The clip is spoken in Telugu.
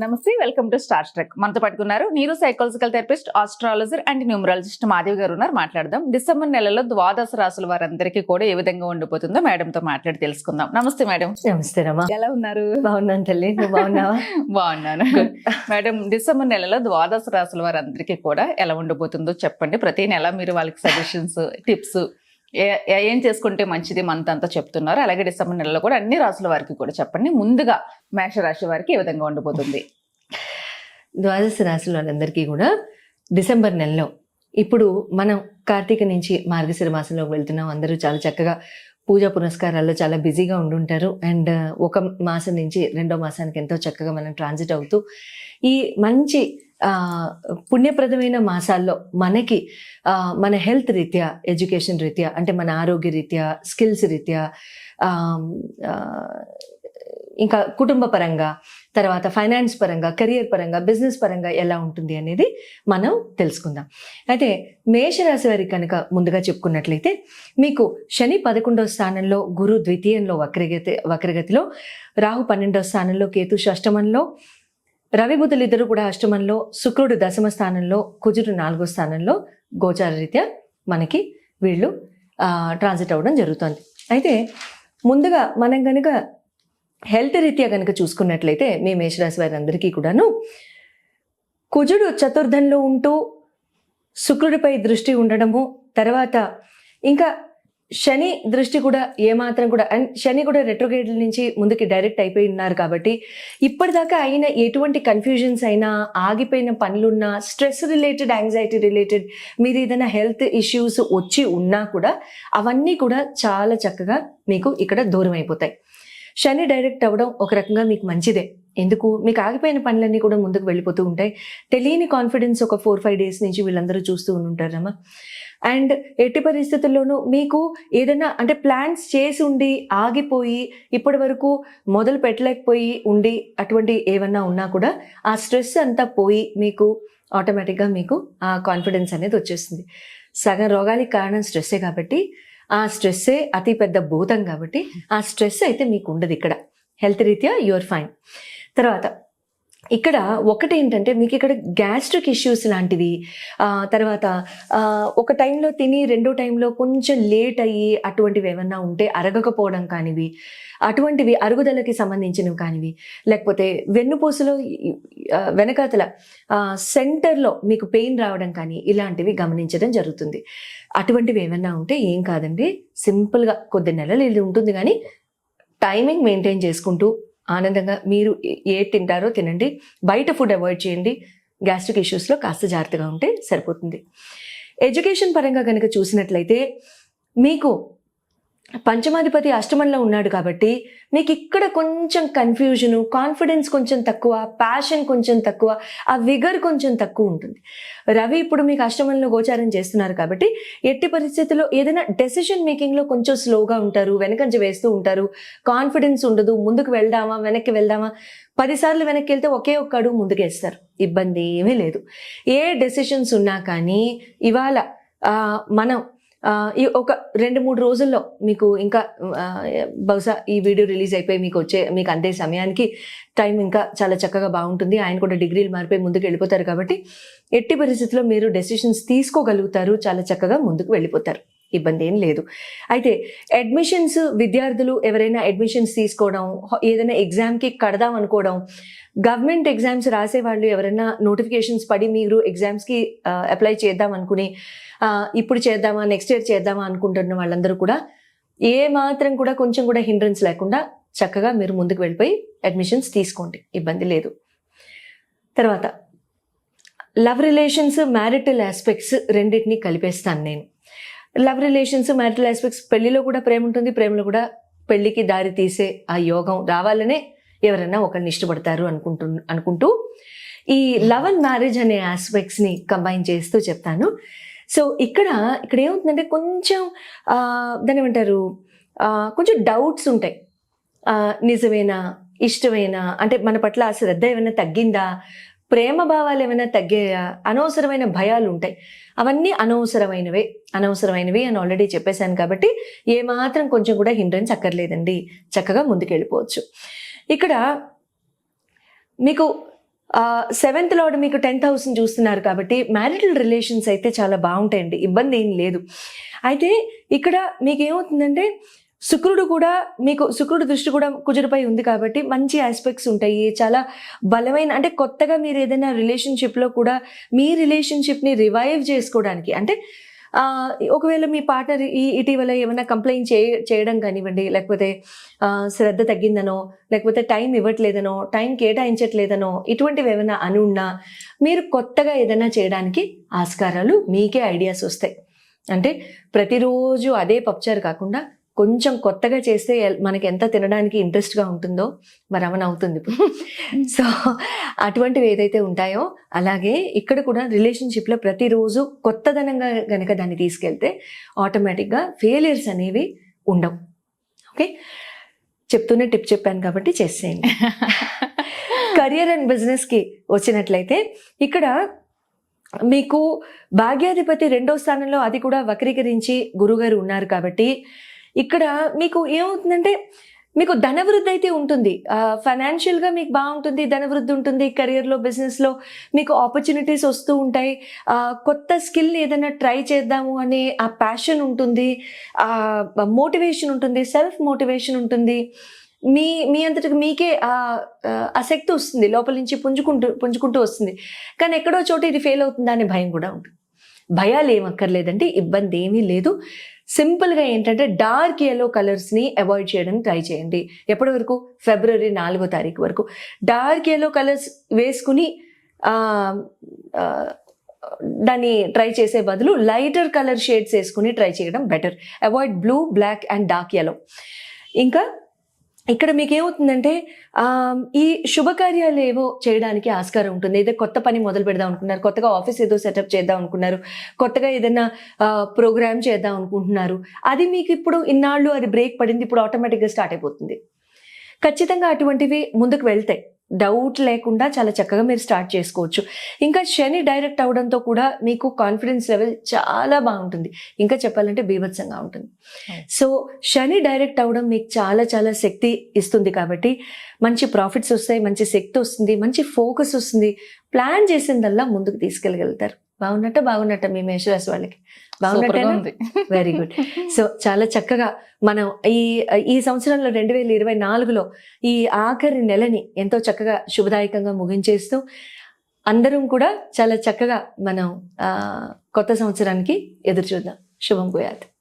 నమస్తే, వెల్కమ్ టు స్టార్ ట్రెక్. మనతో పట్టుకున్నారు neuro psychological therapist, astrologer and numerologist Madhavi గారు ఉన్నారు. మాట్లాడదాం. డిసెంబర్ నెలలో ద్వాదశ రాశుల వారందరికీ కూడా ఏ విధంగా ఉండిపోతుందో మేడం తో మాట్లాడి తెలుసుకుందాం. నమస్తే మేడం. నమస్తే రమా. ఎలా ఉన్నారు? బాగున్నాను తల్లి, నువ్వు బాగున్నావా? బాగున్నాను మేడం. డిసెంబర్ నెలలో ద్వాదశ రాశుల వారందరికీ కూడా ఎలా ఉండిపోతుందో చెప్పండి. ప్రతి నెల మీరు వాళ్ళకి సజెషన్స్, టిప్స్ ఏం చేసుకుంటే మంచిది మంత్ అంతా చెప్తున్నారు. అలాగే డిసెంబర్ నెలలో కూడా అన్ని రాశుల వారికి కూడా చెప్పండి. ముందుగా మేషరాశి వారికి ఏ విధంగా ఉండిపోతుంది? ద్వాదశ రాశుల వాళ్ళందరికీ కూడా డిసెంబర్ నెలలో ఇప్పుడు మనం కార్తీక నుంచి మార్గశిర మాసంలోకి వెళ్తున్నాం. అందరూ చాలా చక్కగా పూజా పునస్కారాల్లో చాలా బిజీగా ఉండుంటారు. అండ్ ఒక మాసం నుంచి రెండో మాసానికి ఎంతో చక్కగా మనం ట్రాన్సిట్ అవుతూ ఈ మంచి పుణ్యప్రదమైన మాసాల్లో మనకి మన హెల్త్ రీత్యా, ఎడ్యుకేషన్ రీత్యా, అంటే మన ఆరోగ్య రీత్యా, స్కిల్స్ రీత్యా, ఇంకా కుటుంబ పరంగా, తర్వాత ఫైనాన్స్ పరంగా, కెరియర్ పరంగా, బిజినెస్ పరంగా ఎలా ఉంటుంది అనేది మనం తెలుసుకుందాం. అయితే మేషరాశి వారికి కనుక ముందుగా చెప్పుకున్నట్లయితే మీకు శని 11వ స్థానంలో, గురు ద్వితీయంలో వక్రగతిలో, రాహు 12వ స్థానంలో, కేతు షష్టమంలో, రవి బుధులు ఇద్దరు కూడా అష్టమంలో, శుక్రుడు దశమ స్థానంలో, కుజుడు 4వ స్థానంలో గోచార రీత్యా మనకి వీళ్ళు ట్రాన్సిట్ అవ్వడం జరుగుతుంది. అయితే ముందుగా మనం కనుక హెల్త్ రీత్యా కనుక చూసుకున్నట్లయితే మీ మేషరాశి వారందరికీ కూడాను కుజుడు చతుర్థంలో ఉంటూ శుక్రుడిపై దృష్టి ఉండడము, తర్వాత ఇంకా శని దృష్టి కూడా ఏమాత్రం కూడా, అండ్ శని కూడా రెట్రోగ్రేడ్ నుంచి ముందుకి డైరెక్ట్ అయిపోయి ఉన్నారు కాబట్టి ఇప్పటిదాకా అయిన ఎటువంటి కన్ఫ్యూజన్స్ అయినా, ఆగిపోయిన పనులున్నా, స్ట్రెస్ రిలేటెడ్, యాంగ్జైటీ రిలేటెడ్, మీరు ఏదైనా హెల్త్ ఇష్యూస్ వచ్చి ఉన్నా కూడా అవన్నీ కూడా చాలా చక్కగా మీకు ఇక్కడ దూరం అయిపోతాయి. శని డైరెక్ట్ అవ్వడం ఒక రకంగా మీకు మంచిదే. ఎందుకు? మీకు ఆగిపోయిన పనులన్నీ కూడా ముందుకు వెళ్ళిపోతూ ఉంటాయి. తెలియని కాన్ఫిడెన్స్ ఒక 4-5 డేస్ నుంచి వీళ్ళందరూ చూస్తూ ఉంటారమ్మా. అండ్ ఎట్టి పరిస్థితుల్లోనూ మీకు ఏదైనా అంటే ప్లాన్స్ చేసి ఉండి ఆగిపోయి ఇప్పటి వరకు మొదలు పెట్టలేకపోయి ఉండి అటువంటి ఏమన్నా ఉన్నా కూడా ఆ స్ట్రెస్ అంతా పోయి మీకు ఆటోమేటిక్గా మీకు ఆ కాన్ఫిడెన్స్ అనేది వచ్చేస్తుంది. సగం రోగానికి కారణం స్ట్రెస్సే కాబట్టి ఆ స్ట్రెస్సే అతి పెద్ద భూతం కాబట్టి ఆ స్ట్రెస్ అయితే మీకు ఉండదు. ఇక్కడ హెల్త్ రీత్యా యూఆర్ ఫైన్. తర్వాత ఇక్కడ ఒకటి ఏంటంటే మీకు ఇక్కడ గ్యాస్ట్రిక్ ఇష్యూస్ లాంటివి, తర్వాత ఒక టైంలో తిని రెండో టైంలో కొంచెం లేట్ అయ్యి అటువంటివి ఏమన్నా ఉంటే అరగకపోవడం కానివి, అటువంటివి అరుగుదలకి సంబంధించినవి కానివి, లేకపోతే వెన్నుపూసలో వెనకాతల సెంటర్లో మీకు పెయిన్ రావడం కానీ ఇలాంటివి గమనించడం జరుగుతుంది. అటువంటివి ఏమన్నా ఉంటే ఏం కాదండి, సింపుల్గా కొద్ది నెలలు ఇది ఉంటుంది కానీ టైమింగ్ మెయింటైన్ చేసుకుంటూ ఆనందంగా మీరు ఏ తింటారో తినండి, బయట ఫుడ్ అవాయిడ్ చేయండి, గ్యాస్ట్రిక్ ఇష్యూస్లో కాస్త జాగ్రత్తగా ఉంటే సరిపోతుంది. ఎడ్యుకేషన్ పరంగా కనుక చూసినట్లయితే మీకు పంచమాధిపతి అష్టమంలో ఉన్నాడు కాబట్టి మీకు ఇక్కడ కొంచెం కన్ఫ్యూజను, కాన్ఫిడెన్స్ కొంచెం తక్కువ, ప్యాషన్ కొంచెం తక్కువ, ఆ విగర్ కొంచెం తక్కువ ఉంటుంది. రవి ఇప్పుడు మీకు అష్టమంలో గోచారం చేస్తున్నారు కాబట్టి ఎట్టి పరిస్థితుల్లో ఏదైనా డెసిషన్ మేకింగ్లో కొంచెం స్లోగా ఉంటారు, వెనకంజ వేస్తూ ఉంటారు, కాన్ఫిడెన్స్ ఉండదు. ముందుకు వెళ్దామా వెనక్కి వెళ్దామా, 10 సార్లు వెనక్కి వెళ్తే ఒకే ఒక్క అడుగు ముందుకేస్తారు. ఇబ్బంది ఏమీ లేదు. ఏ డెసిషన్స్ ఉన్నా కానీ ఇవాళ మనం ఈ ఒక 2-3 రోజుల్లో మీకు ఇంకా బహుశా ఈ వీడియో రిలీజ్ అయిపోయి మీకు అందే సమయానికి టైం ఇంకా చాలా చక్కగా బాగుంటుంది. ఆయన కూడా డిగ్రీలు మారిపోయి ముందుకు వెళ్ళిపోతారు కాబట్టి ఎట్టి పరిస్థితుల్లో మీరు డెసిషన్స్ తీసుకోగలుగుతారు, చాలా చక్కగా ముందుకు వెళ్ళిపోతారు, ఇబ్బంది ఏం లేదు. అయితే అడ్మిషన్స్, విద్యార్థులు ఎవరైనా అడ్మిషన్స్ తీసుకోవడం, ఏదైనా ఎగ్జామ్కి కడదాం అనుకోవడం, గవర్నమెంట్ ఎగ్జామ్స్ రాసేవాళ్ళు ఎవరైనా నోటిఫికేషన్స్ పడి మీరు ఎగ్జామ్స్కి అప్లై చేద్దాం అనుకుని ఇప్పుడు చేద్దామా, నెక్స్ట్ ఇయర్ చేద్దామా అనుకుంటున్న వాళ్ళందరూ కూడా ఏ మాత్రం కూడా కొంచెం కూడా హిండ్రెన్స్ లేకుండా చక్కగా మీరు ముందుకు వెళ్ళిపోయి అడ్మిషన్స్ తీసుకోండి, ఇబ్బంది లేదు. తర్వాత లవ్ రిలేషన్స్, మ్యారిటల్ ఆస్పెక్ట్స్ రెండింటినీ కలిపేస్తాను నేను. లవ్ రిలేషన్స్, మ్యారిటల్ ఆస్పెక్ట్స్, పెళ్లిలో కూడా ప్రేమ ఉంటుంది, ప్రేమలో కూడా పెళ్లికి దారి తీసే ఆ యోగం రావాలనే ఎవరైనా ఒకరిని ఇష్టపడతారు అనుకుంటూ ఈ లవ్ అండ్ మ్యారేజ్ అనే ఆస్పెక్ట్స్ని కంబైన్ చేస్తూ చెప్తాను. సో ఇక్కడ ఏమవుతుందంటే కొంచెం దాన్ని ఏమంటారు, కొంచెం డౌట్స్ ఉంటాయి. నిజమేనా, ఇష్టమేనా, అంటే మన పట్ల ఆ శ్రద్ధ ఏమైనా తగ్గిందా, ప్రేమ భావాలు ఏమైనా తగ్గాయా, అనవసరమైన భయాలు ఉంటాయి. అవన్నీ అనవసరమైనవి అని ఆల్రెడీ చెప్పేశాను కాబట్టి ఏమాత్రం కొంచెం కూడా హిండ్రెన్స్ అక్కర్లేదండి, చక్కగా ముందుకు వెళ్ళిపోవచ్చు. ఇక్కడ మీకు సెవెంత్ లార్డ్ మీకు 10th హౌస్ని చూస్తున్నారు కాబట్టి మ్యారిటల్ రిలేషన్స్ అయితే చాలా బాగుంటాయండి, ఇబ్బంది ఏం లేదు. అయితే ఇక్కడ మీకు ఏమవుతుందంటే శుక్రుడు దృష్టి కూడా కుజుడిపై ఉంది కాబట్టి మంచి ఆస్పెక్ట్స్ ఉంటాయి. చాలా బలమైన, అంటే కొత్తగా మీరు ఏదైనా రిలేషన్షిప్లో కూడా మీ రిలేషన్షిప్ని రివైవ్ చేసుకోవడానికి, అంటే ఒకవేళ మీ పార్ట్నర్ ఇటీవల ఏమైనా కంప్లైంట్ చేయడం కానివ్వండి, లేకపోతే శ్రద్ధ తగ్గిందనో, లేకపోతే టైం ఇవ్వట్లేదనో, టైం కేటాయించట్లేదనో, ఇటువంటివి ఏమైనా అని ఉన్నా మీరు కొత్తగా ఏదైనా చేయడానికి ఆస్కారాలు, మీకే ఐడియాస్ వస్తాయి. అంటే ప్రతిరోజు అదే పప్చారు కాకుండా కొంచెం కొత్తగా చేస్తే మనకి ఎంత తినడానికి ఇంట్రెస్ట్గా ఉంటుందో మరి అవుతుంది ఇప్పుడు. సో అటువంటివి ఏదైతే ఉంటాయో అలాగే ఇక్కడ కూడా రిలేషన్షిప్లో ప్రతిరోజు కొత్తదనంగా కనుక దాన్ని తీసుకెళ్తే ఆటోమేటిక్గా ఫెయిలియర్స్ అనేవి ఉండవు. ఓకే, చెప్తూనే టిప్ చెప్పాను కాబట్టి చేసేయండి. కెరియర్ అండ్ బిజినెస్కి వచ్చినట్లయితే ఇక్కడ మీకు భాగ్యాధిపతి 2వ స్థానంలో, అది కూడా వక్రీకరించి గురుగారు ఉన్నారు కాబట్టి ఇక్కడ మీకు ఏమవుతుందంటే మీకు ధనవృద్ధి అయితే ఉంటుంది, ఫైనాన్షియల్గా మీకు బాగుంటుంది, ధనవృద్ధి ఉంటుంది. కెరియర్లో, బిజినెస్లో మీకు ఆపర్చునిటీస్ వస్తూ ఉంటాయి. కొత్త స్కిల్ని ఏదైనా ట్రై చేద్దాము అనే ఆ ప్యాషన్ ఉంటుంది, మోటివేషన్ ఉంటుంది, సెల్ఫ్ మోటివేషన్ ఉంటుంది. మీ అంతటికి మీకే ఆ శక్తి వస్తుంది, లోపల నుంచి పుంజుకుంటూ వస్తుంది. కానీ ఎక్కడో చోట ఇది ఫెయిల్ అవుతుందా అనే భయం కూడా ఉంటుంది. భయాలు ఏమక్కర్లేదండి, ఇబ్బంది ఏమీ లేదు. సింపుల్గా ఏంటంటే డార్క్ ఎల్లో కలర్స్ని అవాయిడ్ చేయడానికి ట్రై చేయండి. ఎప్పటి వరకు? ఫిబ్రవరి 4వ తారీఖు వరకు డార్క్ ఎల్లో కలర్స్ వేసుకుని దాన్ని ట్రై చేసే బదులు లైటర్ కలర్ షేడ్స్ వేసుకుని ట్రై చేయడం better. Avoid blue, black and dark yellow. ఇంకా ఇక్కడ మీకు ఏమవుతుందంటే ఈ శుభకార్యాలు ఏవో చేయడానికి ఆస్కారం ఉంటుంది. ఏదో కొత్త పని మొదలు పెడదాం అనుకున్నారు, కొత్తగా ఆఫీస్ ఏదో సెటప్ చేద్దాం అనుకున్నారు, కొత్తగా ఏదైనా ప్రోగ్రామ్ చేద్దాం అనుకుంటున్నారు. అది మీకు ఇప్పుడు ఇన్నాళ్ళు అది బ్రేక్ పడింది, ఇప్పుడు ఆటోమేటిక్గా స్టార్ట్ అయిపోతుంది. ఖచ్చితంగా అటువంటివి ముందుకు వెళ్తాయి, డౌట్ లేకుండా చాలా చక్కగా మీరు స్టార్ట్ చేసుకోవచ్చు. ఇంకా శని డైరెక్ట్ అవడంతో కూడా మీకు కాన్ఫిడెన్స్ లెవెల్ చాలా బాగుంటుంది, ఇంకా చెప్పాలంటే బీభత్సంగా ఉంటుంది. సో శని డైరెక్ట్ అవడం మీకు చాలా చాలా శక్తి ఇస్తుంది కాబట్టి మంచి ప్రాఫిట్స్ వస్తాయి, మంచి శక్తి వస్తుంది, మంచి ఫోకస్ వస్తుంది. ప్లాన్ చేసిందల్లా ముందుకు తీసుకెళ్ళగలుగుతారు. బాగున్నట్ట మీ మేషరాశి వాళ్ళకి బాగున్నట్టే. Very good. సో చాలా చక్కగా మనం ఈ సంవత్సరంలో 2024లో ఈ ఆఖరి నెలని ఎంతో చక్కగా శుభదాయకంగా ముగించేస్తూ అందరం కూడా చాలా చక్కగా మనం కొత్త సంవత్సరానికి ఎదురు చూద్దాం. శుభం భూయాత్.